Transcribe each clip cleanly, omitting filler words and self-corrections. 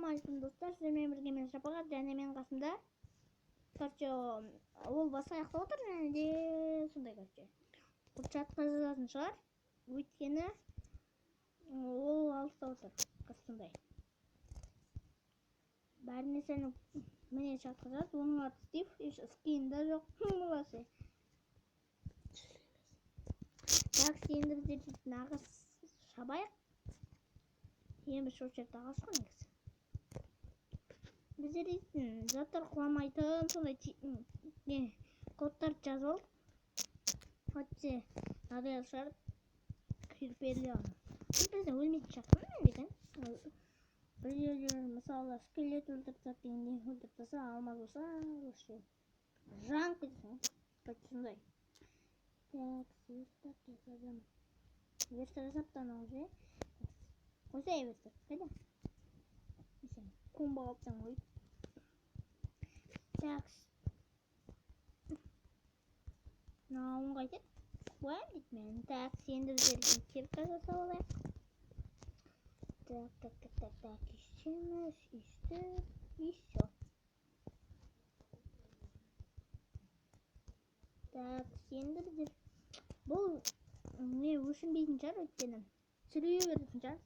Ассалаумағалейкум достар, сіздермен бірге мен Шапағат және мен қасымда. Короче, ол басы аяқтап отыр, және де сондай короче. Чатқа жазатын шығар, өйткені ол алыста отыр, сондай. Бәрі нәрсені міне чатқа жазды, оның аты Стив, скинда жоқ, вообще. Так, енді біздер нағыз шабайық. Енді шоу черт ағасы ғой негізі. Біздер дейтін заттар құламайтын сондай кодтар жазып алдық. Хотя надо шығарып кірпелі алып. Бізде өлмейтін шақтың мен деген. Біреулер мысалы скелет өлтіріп тастап дегенде өлтіріп тастаса, алмаз болса вообще жан кетесің. Сондай. Так, сүйістап жасадым. Верстар жасаптан уже. Қойсай верстар, қайда? Кумба қаптан қойып. Так. Мынауын қайтеді. Қоямын дейді мен. Так, енді біздер кепка жасап алайық. Так, үстеміз, үстіп, и все. Так, енді біздер бұл не өшінбейтін шығар өйткені. Сүрeye беретін шығар.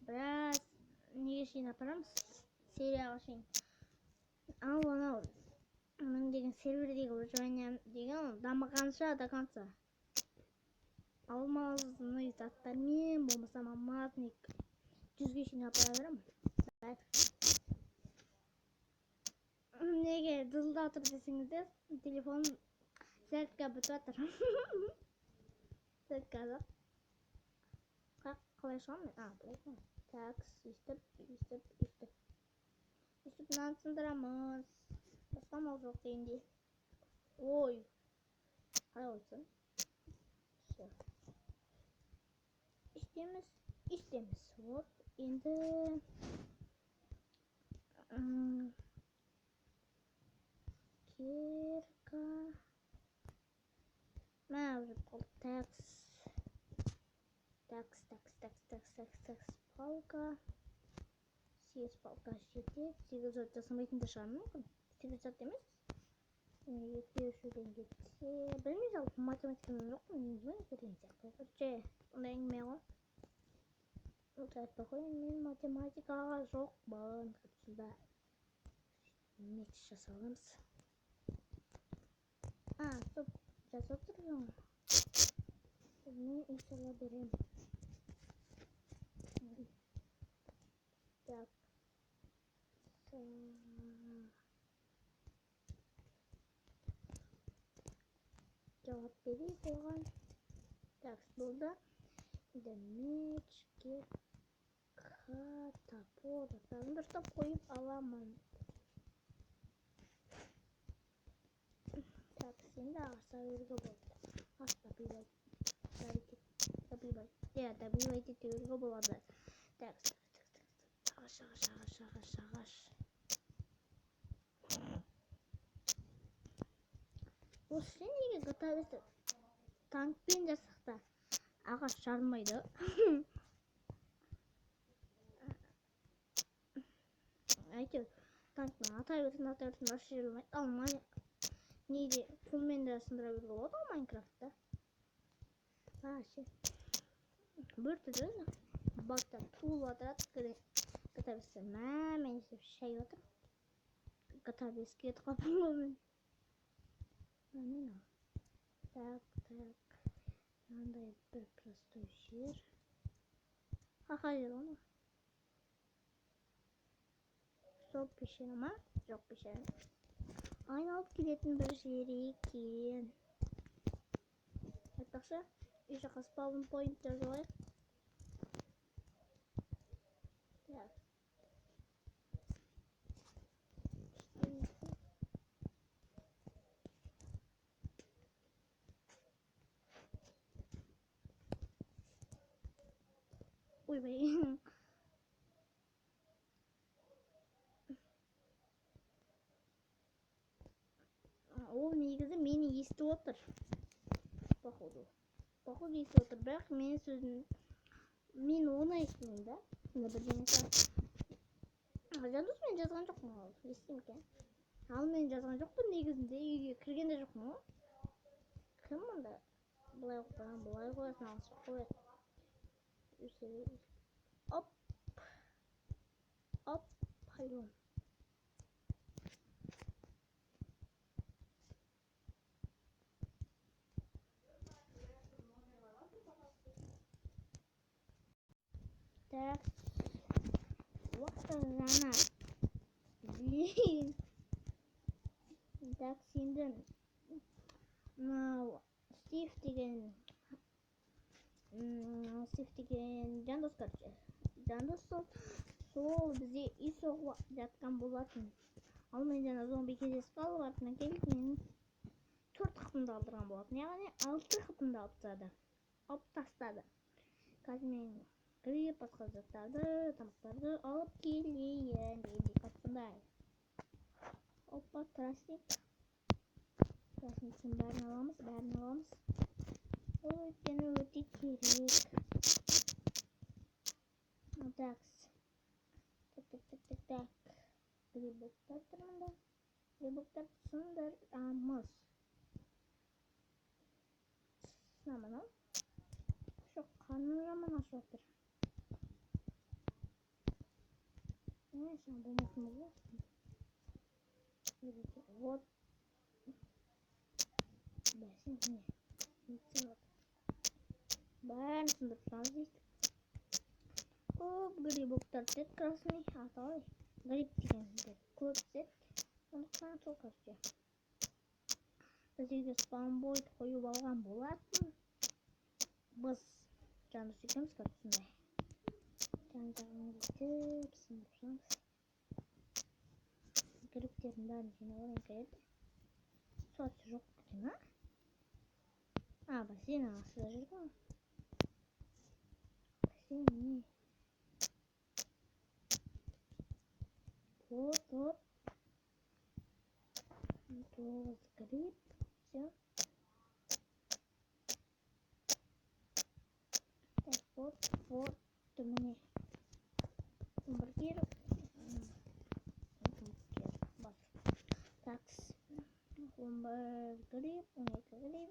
Біраз неге шейін апарамыз, серияға шейін. Ал анау оның деген сервердегі выживание деген дамығанша до конца. Алмазный заттармен болмаса алмазник 100-ге шейін апара беремін. Неге дызылдатып десеңіздер, телефон зарядка бітіп жатыр. Зарядка жоқ. Қалай шығамын мен? Былай шығамын. Так, үстіп. Үстіп мынаны сындырамыз. Басқа мал жоқ дегенде. Ой. Қалай қойсын? Все. Үстеміз. Вот. Енді кирка. Мә уже болды. Такс. Палка. 8 палка жетеді. 8 зат жасамайтын да шығармын мүмкін. 8 зат емес. Екеушіден кетсе. Білмей жалпы математиканың жоқ. Не деген сияқты. Короче, ондай әңгіме ғой. Айтпай қояйын, мен математикаға жоқпын. Сізді меч жасаламыз. Стоп. Жасап тұр жаңа. Мен иншалла берем. Так. Жауап берейік оған. Так, болды. Енді меч, кепка, топор. Дұрыстап қойып аламын. Так, енді ағаша өргі болды. Ағаш табилай. Табилай тете өргі болады. Так, ағаш. Осы неге готовится танкпен жасақта ағаш жарылмайды. Әйтеуір танкпен атай берсін, ағаш жарылмайды. Алмай неде қолмен де сындыра беруге болады ғой Майнкрафтта. Бір түрі бактан туылып атырады. Готовится. Мен істеп шай отыр. Готовится кетіп қалдым ғой мен. Так. Мынандай бір простой жер. Қай жер оны? Сол пещера ма? Жоқ пещера. Айналып келетін бір жер екен. Айтпақшы, үй жаққа спаун point жазылайық. Так. Ойбай. Ол негізі мені естіп отыр. Походу естіп отыр, бірақ менің сөзім Мен оны естимін да. Сонда бірдеңе жандос мен жазған жоқпын ол. Естимін екен. Ал мен жазған жоқпын негізінде, үйге кірген де жоқпын ғой. Кім мұнда? Былай қойған, былай қоясың, алысып қояды. Оп. Оп. Пойдем. Так. Уақыт жаңа. Блин. Так, сендің. Мынау Стив деген жандос, короче. Жандос сол бізде үй соғып жатқан болатын. Ал мен жаңа зомби кездесіп қалып артынан келіп менің 4 қытымды алдырған болатын. Яғни 6 қытымды алып тастады. Алып тастады. Қазір мен гриб, басқа заттарды, тамақтарды алып келейін дегендей қасындай. Опа, тростник. Тростниктің бәрін аламыз. Ол өйткені өте керек. Так. Грибоктар тұрмында. Грибоктар сындырамыз. Сынамын ау? Жоқ, қанын жаман ашып отыр. Сен болмасын бұл. Вот. Бәсін не? Бәрін сындырып тұрмыз дейді. Көп грибоктар дед красный. Аталай. Гриб дегенде көп дед. Сондықтан сол короче. Біз үйге спаунбойд қойып алған болатын. Біз жандос екеуміз көрсіндай. Жан-жағын етіп сындырсаңыз. Грибтердің бәрін жинап алайын қайырды. Суатсы жоқ екен, а? Бассейннің астында жүрдің. Бассейн не? Вот. 9 гриб. Все. Так, вот. Мне. Бургер. Так. Гриб. Гриб.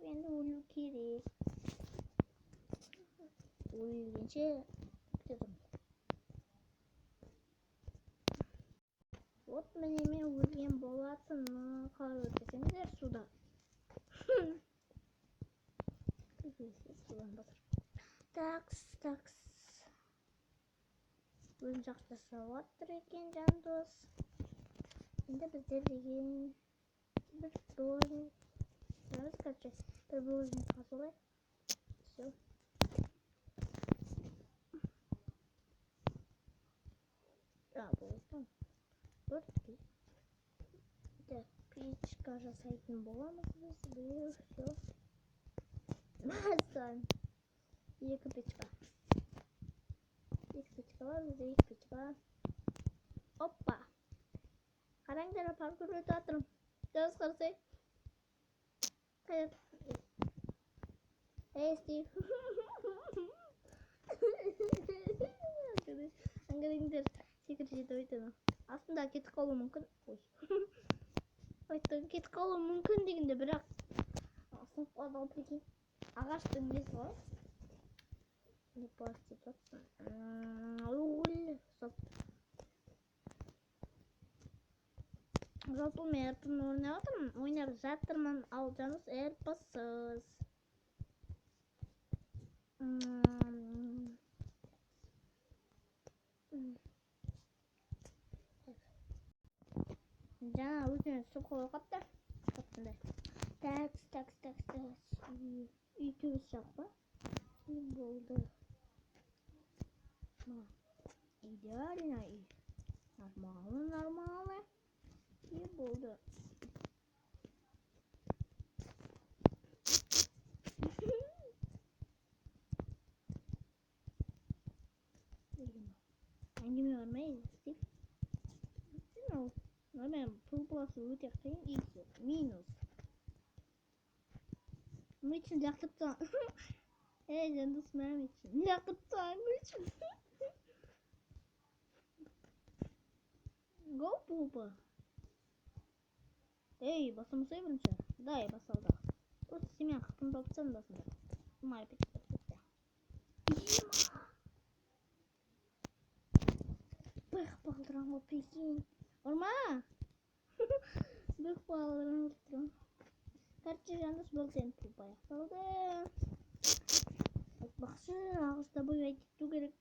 Енді өлу керек. Өлгенше күтедім. Вот міне мен өлген болатын. Қалай өтесеңдер суда. Такс. Өлім жақсасы ваттыр екен жандос. Енді біздер деген бір бөлім. Жарыз қачай. Бір бөлім қасылай. Все. Болдым. Бұртки. Так, печка жасайтын боламыз біз. Бұл все. Мастан. Екі печка. Var bizde ilk pечка. Hoppa. Қараңдар, паркур өтіп жатырмын. Жандос қарасай. Қайыр. Эй, Стив. Аңғарыңдар, секіріп жетіп өйтеді. Астында кетіп қалуы мүмкін. Ой. Айтты, кетіп қалуы мүмкін дегенде, бірақ сынып қалды ғой, прикинь. Ағаштың несі ғой. Не постепенно. Жалпы мен әрпін ойнап жатырмын, ал жандос әрпісіз. Жаңа өзіне су қойып қапты. Такс. Үй төбесі жақ па? Үй болды. Идеально үй. Нормально. Үй болды. Әңгіме бармайды, Стив. Мен пұлпыласы өте қиын, есі минус. Мен үшін лақтырып тұрған. Жандос мәлім етшін. Лақтырып тұрған үшін Опа. Эй, басамасай бірінші. Дай басалды. Просто семен қытымды опциян басында. Май петті. Бэх балдыран ғой прикинь. Орма! Бэх балдыран ғой. Короче, Жандос был темпу баяқталды. Айтпақшы, ағыз табой айтыту керек.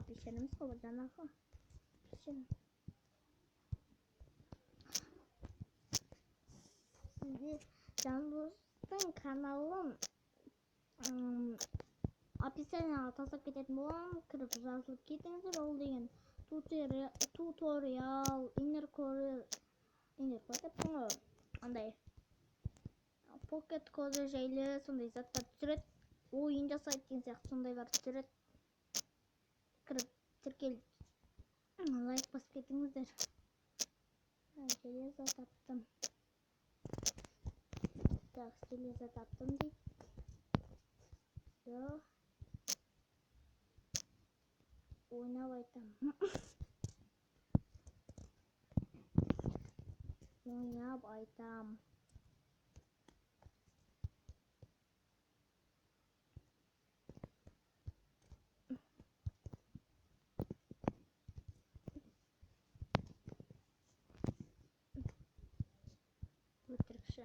Пешеніміз қобыр жанағы. Пешен. Сізде Жандостың каналын описанияға тастап кететін боламын. Кіріп жазылып кетіңіздер. Ол деген туториал, андай покет коды жайлы сондай заттар түсіреді. Ойын жасайды деген сияқты сондайлар түсіреді. Кіріп тіркеліп лайк басып кетіңіздер. Железо таптым. Так, железо таптым дейді. Все. Ойнап айтам. Ойнап айтам. Өтірікші.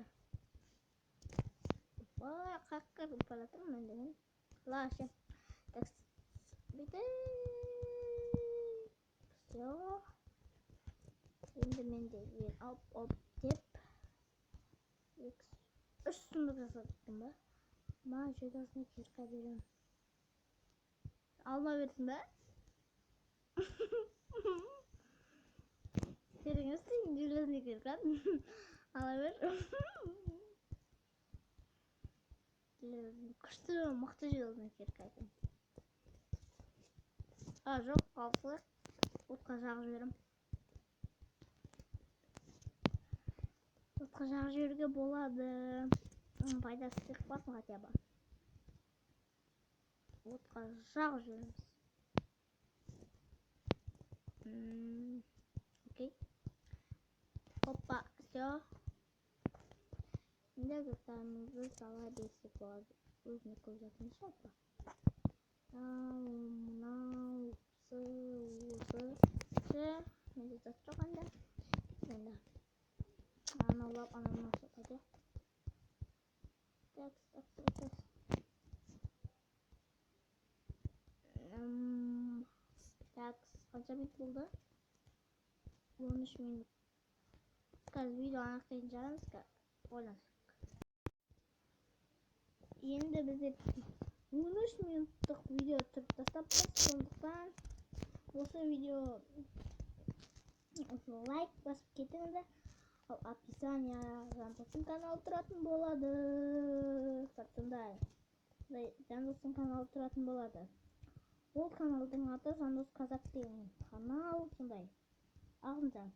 Қаққыр ұпалатырмын мен деген. Лашы. Так, биді. Все. Енді мен де оп деп. Үш сұндық жасадым ба? Ма жойдасыны керқа берем. Алма берсін ба? Серіңізсің жойдасыны керқа. Ала бер. Күшті мықты жойдасыны керқа екен. Жоқ, қалсылық. Отқа жағып жіберем. Отқа жағып жіберуге болады. Пайдасы шықпасын хотя бы. Отқа жағып жібереміз. Окей. Опа, все. Енді гүртамызды сала бесік болады. Өзіне көп жатымыз опа. Мынау осы. Менде зат жоқ анда. Енді. Анаулап қайды. Так. Так, қанша минут болды? 13 минут. Қазір видео аяқтайтын шығармыз. Ойлансақ. Енді бізде 13 минуттық видео түсіріп тастаппыз. Сондықтан осы видео лайк басып кетіңіздер. Ал описания Жандостың каналы тұратын болады. Жандостың каналы тұратын болады. Ол каналдың аты Жандос Қазақ деген канал. Сондай. Ағымжан.